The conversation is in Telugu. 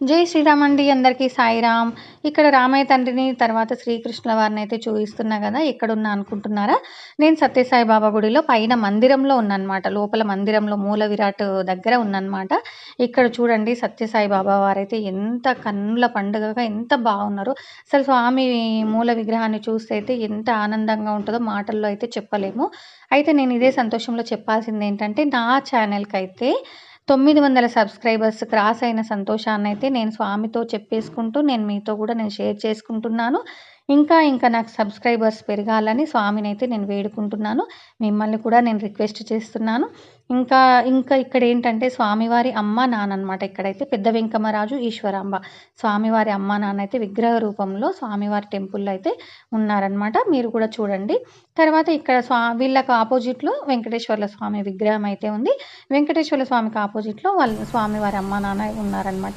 జై శ్రీరామ్ అండి. అందరికీ సాయిరామ్. ఇక్కడ రామయ్య తండ్రిని, తర్వాత శ్రీకృష్ణుల వారినైతే చూయిస్తున్నా గదా! ఎక్కడున్నా అనుకుంటున్నారా? నేను సత్యసాయి బాబా గుడిలో పైన మందిరంలో ఉన్నానన్నమాట. లోపల మందిరంలో మూల విరాట్ దగ్గర ఉన్నానన్నమాట. ఇక్కడ చూడండి సత్యసాయి బాబా వారైతే ఎంత కన్నుల పండుగగా ఎంత బాగున్నారో. అసలు స్వామి మూల విగ్రహాన్ని చూస్తే అయితే ఎంత ఆనందంగా ఉంటదో మాటల్లో అయితే చెప్పలేము. అయితే నేను ఇదే సంతోషంలో చెప్పాల్సిందేంటంటే నా ఛానెల్‌కైతే 900 సబ్స్క్రైబర్స్ క్రాస్ అయిన సంతోషాన్నయితే నేను స్వామితో చెప్పేసుకుంటూ, నేను మీతో గూడా నేను షేర్ చేసుకుంటున్నాను. ఇంకా నాకు సబ్స్క్రైబర్స్ పెరగాలని స్వామినైతే నేను వేడుకుంటున్నాను. మిమ్మల్ని కూడా నేను రిక్వెస్ట్ చేస్తున్నాను. ఇంకా ఇంకా ఇక్కడేంటంటే స్వామివారి అమ్మ, నాన్న అనమాట. ఇక్కడైతే పెద్ద వెంకమ్మరాజు, ఈశ్వరాంబ. స్వామివారి అమ్మ, నాన్న అయితే విగ్రహ రూపంలో స్వామివారి టెంపుల్‌లో అయితే ఉన్నారనమాట. మీరు కూడా చూడండి. తర్వాత ఇక్కడ వీళ్ళకి ఆపోజిట్‌లో వెంకటేశ్వర్ల స్వామి విగ్రహం అయితే ఉంది. వెంకటేశ్వర్ల స్వామికి ఆపోజిట్‌లో వాళ్ళ స్వామివారి అమ్మ, నాన్న ఉన్నారనమాట.